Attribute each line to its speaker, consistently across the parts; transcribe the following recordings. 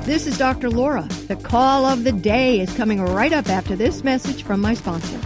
Speaker 1: This is Dr. Laura. The call of the day is coming right up after this message from my sponsor.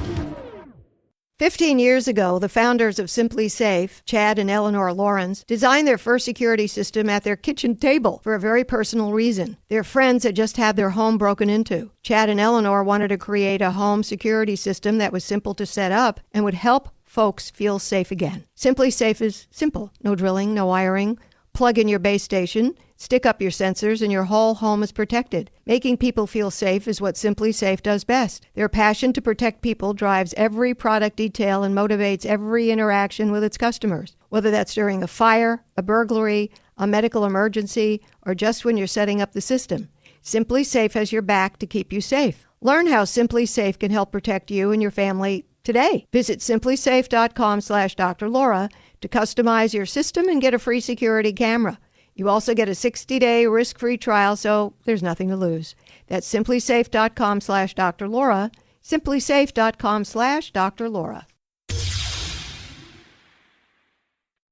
Speaker 1: 15 years ago, the founders of Simply Safe, Chad and Eleanor Lawrence, designed their first security system at their kitchen table for a very personal reason. Their friends had just had their home broken into. Chad and Eleanor wanted to create a home security system that was simple to set up and would help folks feel safe again. Simply Safe is simple. No drilling, no wiring. Plug in your base station, stick up your sensors, and your whole home is protected. Making people feel safe is what Simply Safe does best. Their passion to protect people drives every product detail and motivates every interaction with its customers. Whether that's during a fire, a burglary, a medical emergency, or just when you're setting up the system, Simply Safe has your back to keep you safe. Learn how Simply Safe can help protect you and your family today. Visit simplysafe.com/Dr. Laura to customize your system and get a free security camera. You also get a 60-day risk-free trial, so there's nothing to lose. That's simplysafe.com/Dr. Laura, simplysafe.com/Dr. Laura.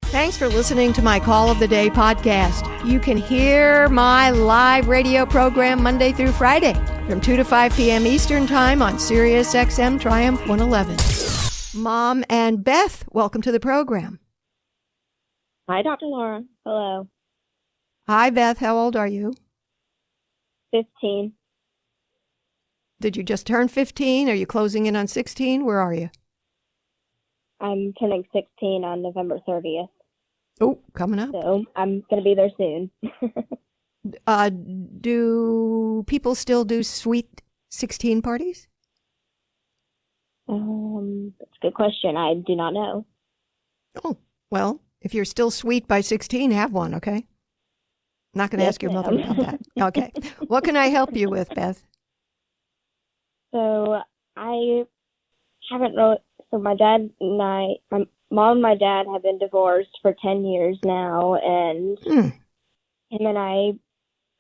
Speaker 1: Thanks for listening to my Call of the Day podcast. You can hear my live radio program Monday through Friday from 2 to 5 p.m. Eastern Time on Sirius XM Triumph 111. Mom and Beth, welcome to the program.
Speaker 2: Hi, Dr. Laura. Hello.
Speaker 1: Hi, Beth. How old are you?
Speaker 2: 15.
Speaker 1: Did you just turn 15? Are you closing in on 16? Where are you?
Speaker 2: I'm turning 16 on November 30th.
Speaker 1: Oh, coming up.
Speaker 2: So I'm going to be there soon.
Speaker 1: Do people still do sweet 16 parties?
Speaker 2: That's a good question. I do not know.
Speaker 1: Oh, well, if you're still sweet by 16, have one, okay? Not going to ask your mother about that. Okay. What can I help you with, Beth?
Speaker 2: So I haven't really, so my dad and my mom and my dad have been divorced for 10 years now, and him and I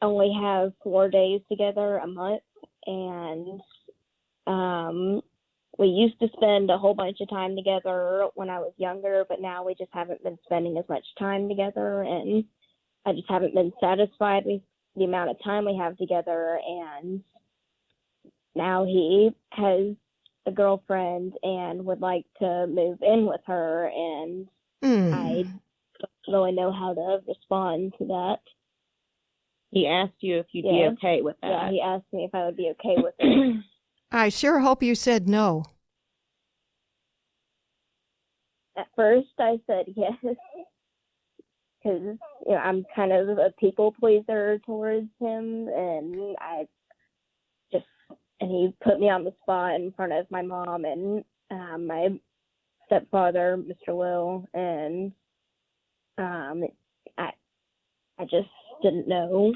Speaker 2: only have 4 days together a month, and we used to spend a whole bunch of time together when I was younger, but now we just haven't been spending as much time together, and I just haven't been satisfied with the amount of time we have together. And now he has a girlfriend and would like to move in with her, and I don't really know how to respond to that.
Speaker 3: He asked you if you'd be okay with that.
Speaker 2: Yeah, he asked me if I would be okay with it.
Speaker 1: I sure hope you said no.
Speaker 2: At first, I said yes, because I'm kind of a people pleaser towards him, and he put me on the spot in front of my mom and my stepfather, Mr. Will, and I just didn't know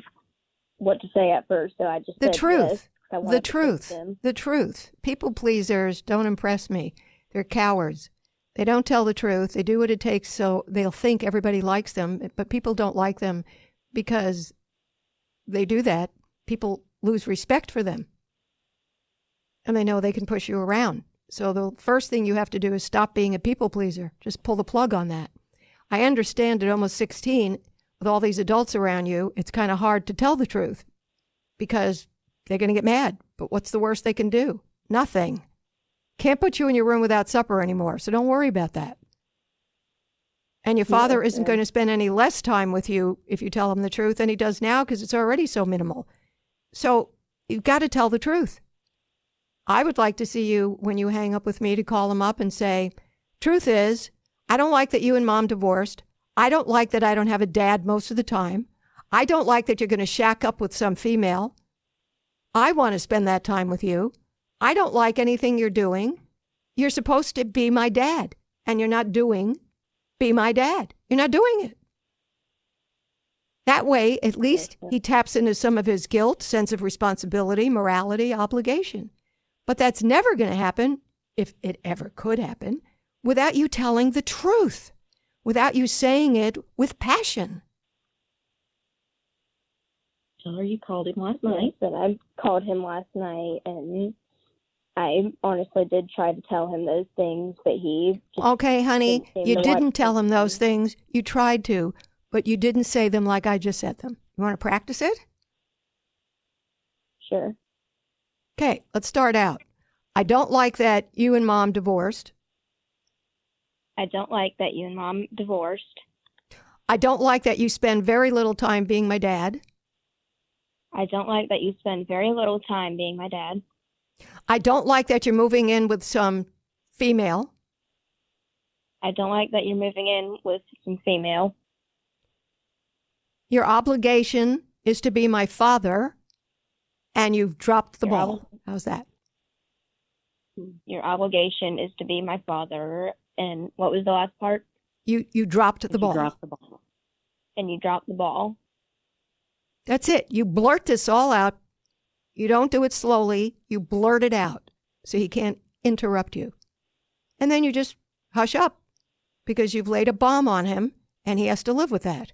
Speaker 2: what to say at first, so I just said yes.
Speaker 1: The truth. People pleasers don't impress me. They're cowards. They don't tell the truth. They do what it takes so they'll think everybody likes them, but people don't like them because they do that. People lose respect for them, and they know they can push you around. So the first thing you have to do is stop being a people pleaser. Just pull the plug on that. I understand at almost 16, with all these adults around you, it's kind of hard to tell the truth because they're going to get mad. But what's the worst they can do? Nothing. Can't put you in your room without supper anymore, so don't worry about that. And your father isn't going to spend any less time with you if you tell him the truth than he does now because it's already so minimal. So you've got to tell the truth. I would like to see you, when you hang up with me, to call him up and say, truth is, I don't like that you and Mom divorced. I don't like that I don't have a dad most of the time. I don't like that you're going to shack up with some female. I want to spend that time with you. I don't like anything you're doing. You're supposed to be my dad, and you're not doing be my dad. You're not doing it. That way, at least he taps into some of his guilt, sense of responsibility, morality, obligation. But that's never going to happen, if it ever could happen, without you telling the truth, without you saying it with passion.
Speaker 3: Tell her you called him last night.
Speaker 2: Yes, and I called him last night, and I honestly did try to tell him those things, but he just
Speaker 1: okay, honey, you didn't tell him those things. You tried to, but you didn't say them like I just said them. You want to practice it?
Speaker 2: Sure.
Speaker 1: Okay, let's start out. I don't like that you and Mom divorced.
Speaker 2: I don't like that you and Mom divorced.
Speaker 1: I don't like that you spend very little time being my dad.
Speaker 2: I don't like that you spend very little time being my dad.
Speaker 1: I don't like that you're moving in with some female.
Speaker 2: I don't like that you're moving in with some female.
Speaker 1: Your obligation is to be my father, and you've dropped the ball. How's that?
Speaker 2: Your obligation is to be my father. And what was the last part?
Speaker 1: You dropped the ball.
Speaker 3: You dropped the ball.
Speaker 2: And you dropped the ball.
Speaker 1: That's it. You blurt this all out. You don't do it slowly. You blurt it out so he can't interrupt you. And then you just hush up because you've laid a bomb on him and he has to live with that.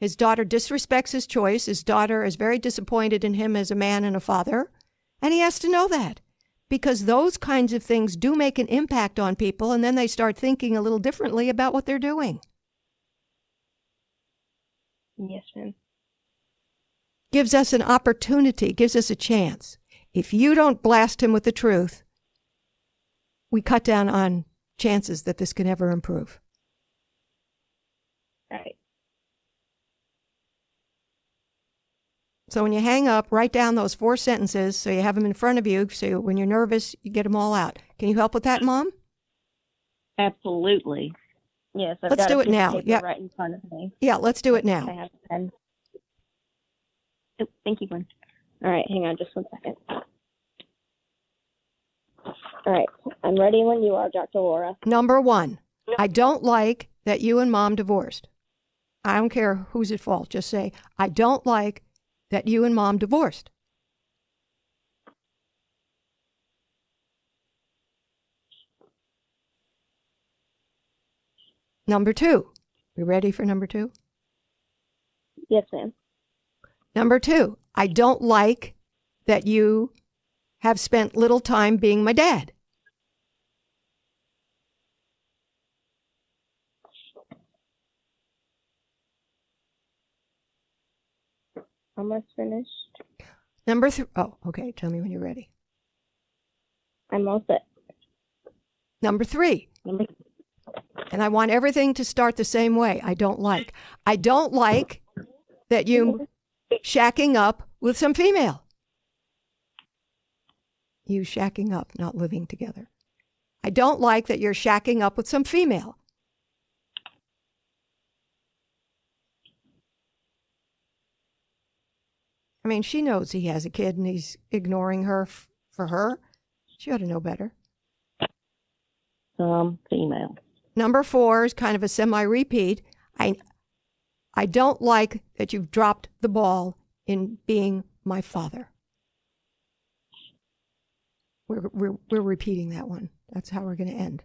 Speaker 1: His daughter disrespects his choice. His daughter is very disappointed in him as a man and a father. And he has to know that because those kinds of things do make an impact on people. And then they start thinking a little differently about what they're doing.
Speaker 2: Yes, ma'am.
Speaker 1: Gives us an opportunity, gives us a chance. If you don't blast him with the truth, we cut down on chances that this can ever improve.
Speaker 2: Right.
Speaker 1: So when you hang up, write down those 4 sentences so you have them in front of you. So when you're nervous, you get them all out. Can you help with that, Mom?
Speaker 3: Absolutely.
Speaker 2: Yes, I've
Speaker 1: Let's
Speaker 2: got
Speaker 1: do
Speaker 2: a
Speaker 1: it
Speaker 2: piece of
Speaker 1: now.
Speaker 2: paper
Speaker 1: Yeah.
Speaker 2: right in front of me.
Speaker 1: Yeah, let's do it
Speaker 2: I
Speaker 1: now.
Speaker 2: have a pen. Oh, thank you, Gwen. All right, hang on just one second. All right, I'm ready when you are, Dr. Laura.
Speaker 1: Number 1, I don't like that you and Mom divorced. I don't care who's at fault. Just say, I don't like that you and Mom divorced. Number 2. You ready for number 2?
Speaker 2: Yes, ma'am.
Speaker 1: Number 2, I don't like that you have spent little time being my dad.
Speaker 2: Almost finished.
Speaker 1: Number 3, oh, okay, tell me when you're ready.
Speaker 2: I'm all set.
Speaker 1: Number 3, and I want everything to start the same way. I don't like that you shacking up with some female. You shacking up, not living together. I don't like that you're shacking up with some female. I mean, she knows he has a kid and he's ignoring her for her. She ought to know better.
Speaker 3: Female.
Speaker 1: Number 4 is kind of a semi-repeat. I don't like that you've dropped the ball in being my father. We're repeating that one. That's how we're going to end.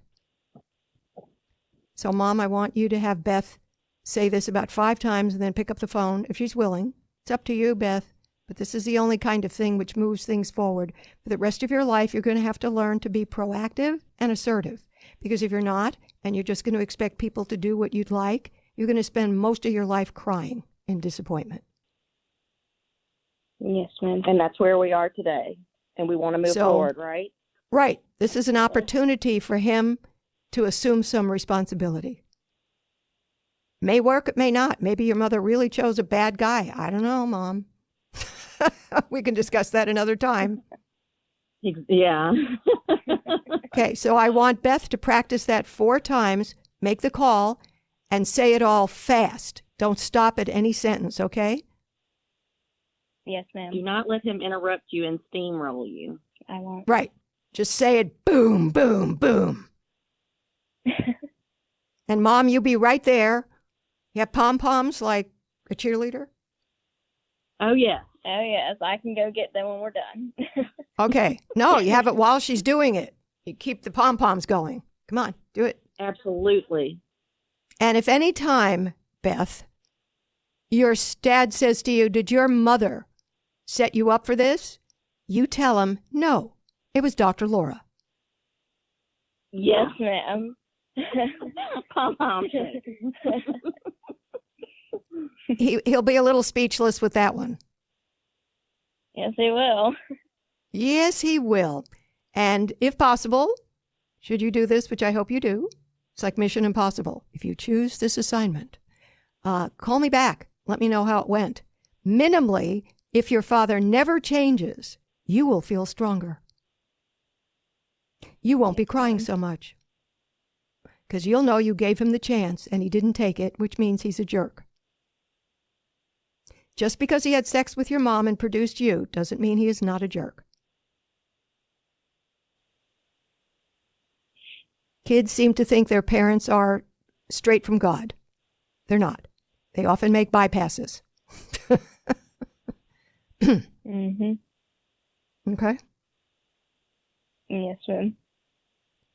Speaker 1: So, Mom, I want you to have Beth say this about 5 times and then pick up the phone if she's willing. It's up to you, Beth, but this is the only kind of thing which moves things forward. For the rest of your life, you're going to have to learn to be proactive and assertive. Because if you're not, and you're just going to expect people to do what you'd like, you're going to spend most of your life crying in disappointment.
Speaker 2: Yes, ma'am.
Speaker 3: And that's where we are today. And we want to move forward, right?
Speaker 1: Right. This is an opportunity for him to assume some responsibility. May work, it may not. Maybe your mother really chose a bad guy. I don't know, Mom. We can discuss that another time.
Speaker 3: Yeah.
Speaker 1: Okay, so I want Beth to practice that 4 times, make the call, and say it all fast. Don't stop at any sentence, okay?
Speaker 2: Yes, ma'am.
Speaker 3: Do not let him interrupt you and steamroll you.
Speaker 2: I won't.
Speaker 1: Right. Just say it boom, boom, boom. And Mom, you be right there. You have pom-poms like a cheerleader?
Speaker 3: Oh, yes.
Speaker 2: Oh, yes. I can go get them when we're done.
Speaker 1: Okay. No, you have it while she's doing it. You keep the pom-poms going. Come on, do it.
Speaker 3: Absolutely.
Speaker 1: And if any time, Beth, your dad says to you, did your mother set you up for this? You tell him, no, it was Dr. Laura.
Speaker 2: Yes, ma'am.
Speaker 3: Pom-pom.
Speaker 1: He'll be a little speechless with that one.
Speaker 2: Yes, he will.
Speaker 1: Yes, he will. And if possible, should you do this, which I hope you do, it's like Mission Impossible. If you choose this assignment, call me back. Let me know how it went. Minimally, if your father never changes, you will feel stronger. You won't be crying so much because you'll know you gave him the chance and he didn't take it, which means he's a jerk. Just because he had sex with your mom and produced you doesn't mean he is not a jerk. Kids seem to think their parents are straight from God. They're not. They often make bypasses.
Speaker 2: Mm-hmm.
Speaker 1: Okay?
Speaker 2: Yes, ma'am.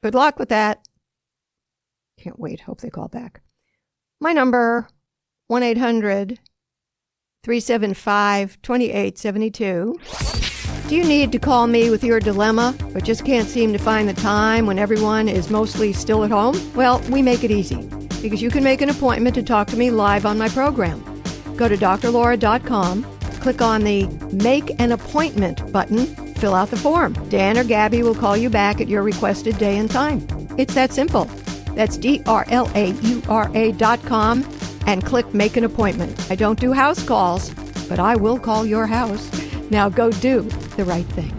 Speaker 1: Good luck with that. Can't wait. Hope they call back. My number, 1-800-375-2872. Do you need to call me with your dilemma, but just can't seem to find the time when everyone is mostly still at home? Well, we make it easy, because you can make an appointment to talk to me live on my program. Go to drlaura.com, click on the Make an Appointment button, fill out the form. Dan or Gabby will call you back at your requested day and time. It's that simple. That's drlaura.com and click Make an Appointment. I don't do house calls, but I will call your house. Now go do the right thing.